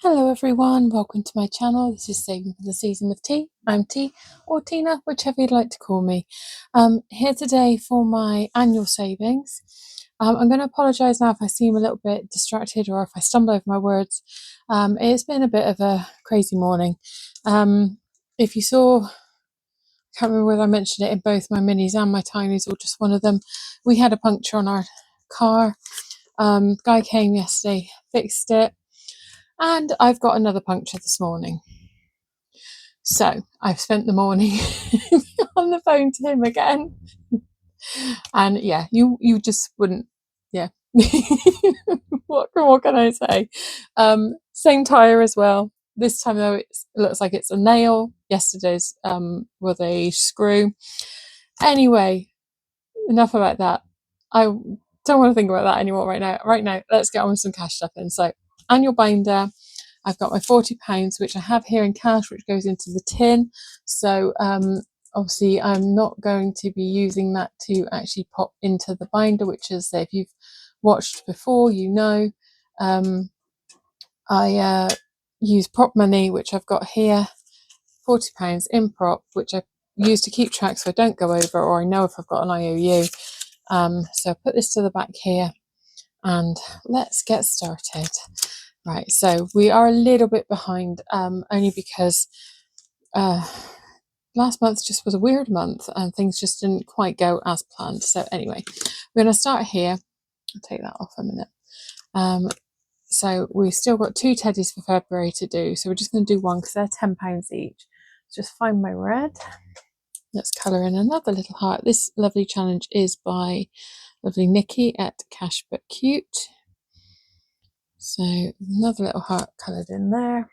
Hello everyone, welcome to my channel. This is Saving for the Season with T. I'm T, or Tina, whichever you'd like to call me. Here today for my annual savings. I'm going to apologise now if I seem a little bit distracted or if I stumble over my words. It's been a bit of a crazy morning. If you saw, I can't remember whether I mentioned it in both my minis and my tinies or just one of them, we had a puncture on our car. Guy came yesterday, fixed it. And I've got another puncture this morning. So I've spent the morning on the phone to him again. And yeah, you just wouldn't, yeah. What can I say? Same tyre as well. This time though, it looks like it's a nail. Yesterday's with a screw. Anyway, enough about that. I don't want to think about that anymore right now. Right now, let's get on with some cash stuffing. So annual binder. I've got my £40, which I have here in cash, which goes into the tin. So obviously I'm not going to be using that to actually pop into the binder, which is, if you've watched before, you know, I use prop money, which I've got here, £40 in prop, which I use to keep track so I don't go over, or I know if I've got an IOU. So I put this to the back here and let's get started. Right, so we are a little bit behind, only because last month just was a weird month and things just didn't quite go as planned. So anyway, we're going to start here. I'll take that off a minute. So we've still got 2 teddies for February to do. So we're just going to do one because they're £10 each. Just find my red. Let's colour in another little heart. This lovely challenge is by lovely Nikki at Cash But Cute. So another little heart coloured in there.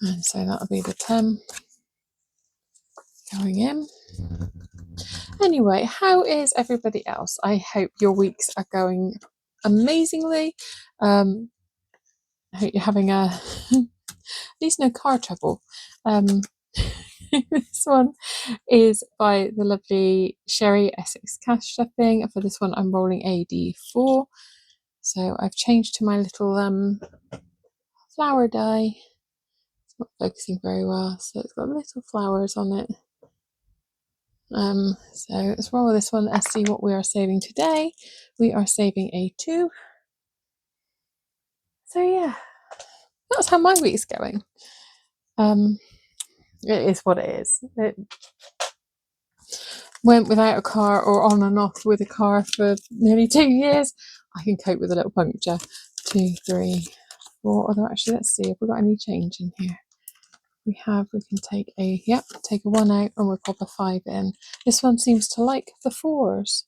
And so that'll be the 10 going in. Anyway, how is everybody else? I hope your weeks are going amazingly. I hope you're having at least no car trouble. This one is by the lovely Sherry Essex Cash Stuffing. For this one, I'm rolling AD4. So I've changed to my little flower die. It's not focusing very well, so it's got little flowers on it. So let's roll with this one. Let's see what we are saving today. We are saving A2. So yeah, that's how my week's going. It is what it is. It went without a car or on and off with a car for nearly 2 years. I can cope with a little puncture. 2, 3, 4. Although actually, let's see if we've got any change in here. We can take take a 1 out and we'll pop a 5 in. This one seems to like the 4s.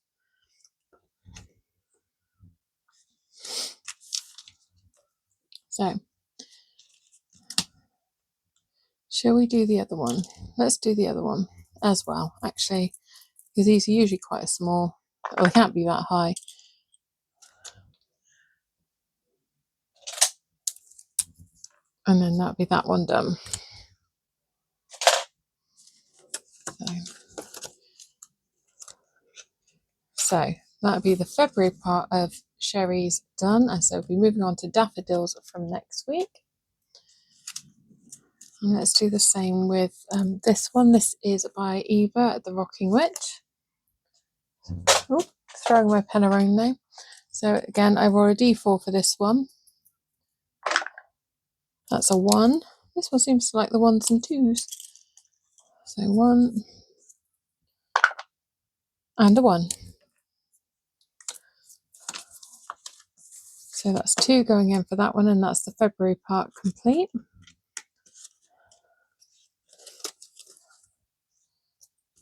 So shall we do the other one? Let's do the other one as well, actually, because these are usually quite small. Well, they can't be that high. And then that'll be that one done. So that'll be the February part of Sherry's done. And so we'll be moving on to daffodils from next week. And let's do the same with this one. This is by Eva, the Rocking Witch. Oh, throwing my pen around now. So again, I roll a D4 for this one. That's a 1. This one seems to like the 1s and 2s. So 1 and a 1. So that's 2 going in for that one, and that's the February part complete.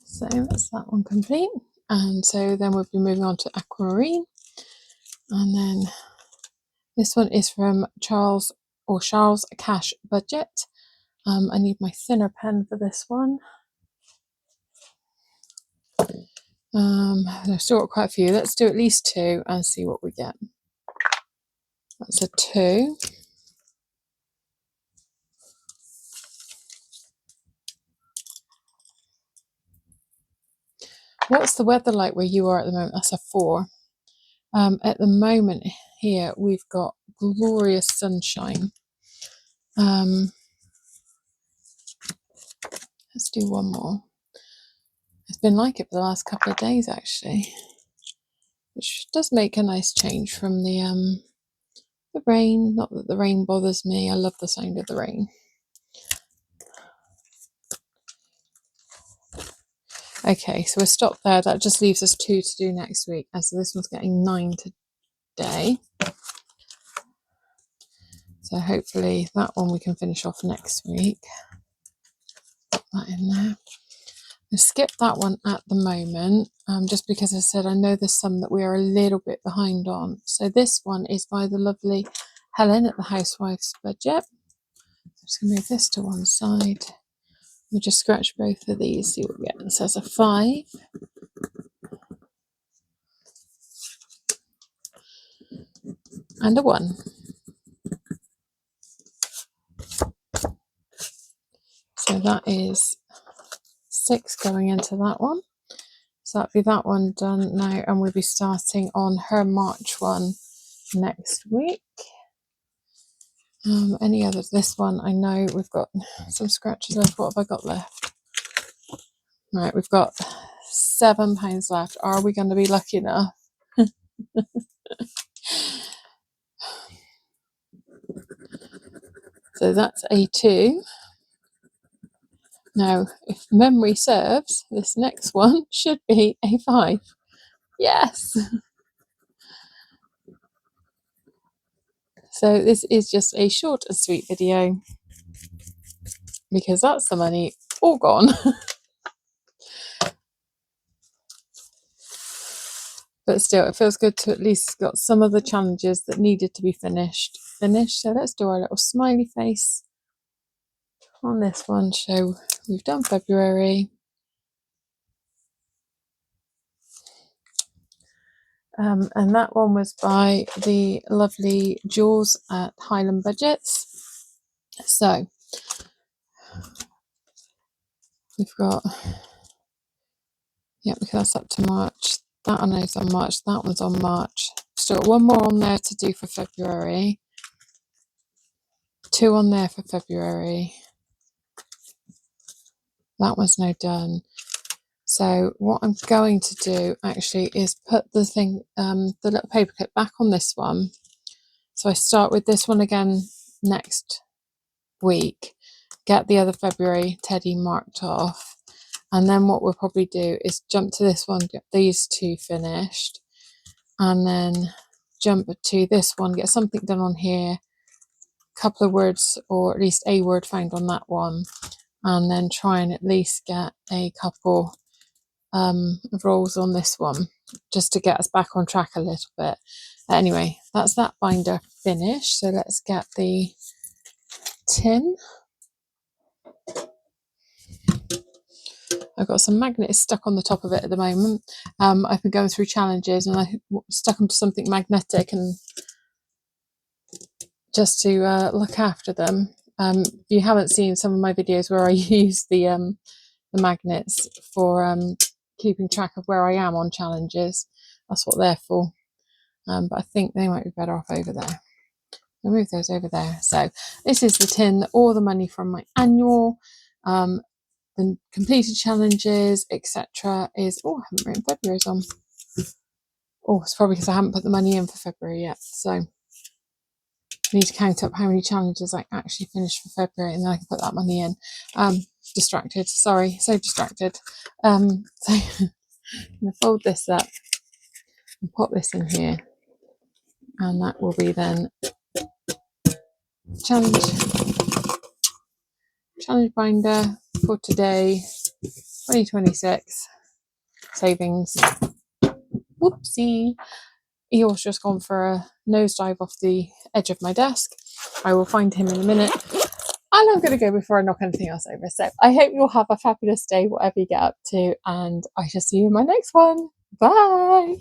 So that's that one complete. And so then we'll be moving on to aquamarine. And then this one is from Charles Cash Budget. I need my thinner pen for this one. I've still got quite a few. Let's do at least 2 and see what we get. That's a 2. What's the weather like where you are at the moment? That's a 4. At the moment here, we've got glorious sunshine. Let's do one more. It's been like it for the last couple of days, actually, which does make a nice change from the rain. Not that the rain bothers me. I love the sound of the rain. Okay, so we'll stop there. That just leaves us 2 to do next week, as this one's getting 9 today. So hopefully that one we can finish off next week. Put that in there. We'll skip that one at the moment, just because I said I know there's some that we are a little bit behind on. So this one is by the lovely Helen at the Housewife's Budget. I'm just going to move this to one side. We just scratch both of these, see what we get. It says a 5. And a 1. So that is 6 going into that one. So that'll be that one done now, and we'll be starting on her March one next week. Any others? This one, I know we've got some scratches left. What have I got left? Right, we've got £7 left. Are we going to be lucky enough? So that's a 2. Now, if memory serves, this next one should be a 5. Yes! So this is just a short and sweet video, because that's the money all gone. But still, it feels good to at least got some of the challenges that needed to be finished. So let's do our little smiley face on this one. So we've done February. And that one was by the lovely Jules at Highland Budgets. So we've got, yeah, because that's up to March. That I know is on March. That one's on March. Still got one more on there to do for February. 2 on there for February. That one's now done. So what I'm going to do actually is put the thing, the little paper clip back on this one. So I start with this one again next week, get the other February teddy marked off, and then what we'll probably do is jump to this one, get these 2 finished, and then jump to this one, get something done on here, a couple of words or at least a word found on that one, and then try and at least get a couple of rolls on this one, just to get us back on track a little bit. Anyway, that's that binder finished. So let's get the tin. I've got some magnets stuck on the top of it at the moment. I've been going through challenges and I stuck them to something magnetic, and just to look after them. If you haven't seen some of my videos where I use the magnets for keeping track of where I am on challenges, that's what they're for. But I think they might be better off over there. I'll move those over there. So this is the tin that all the money from my annual, the completed challenges, etc. is. Oh, I haven't written February's on. Oh, it's probably because I haven't put the money in for February yet. So I need to count up how many challenges I actually finished for February, and then I can put that money in. Distracted, sorry, so distracted. So I'm going to fold this up and pop this in here, and that will be then challenge binder for today, 2026 savings. Whoopsie. Eeyore's just gone for a nosedive off the edge of my desk. I will find him in a minute. And I'm going to go before I knock anything else over. So I hope you'll have a fabulous day, whatever you get up to, and I shall see you in my next one. Bye.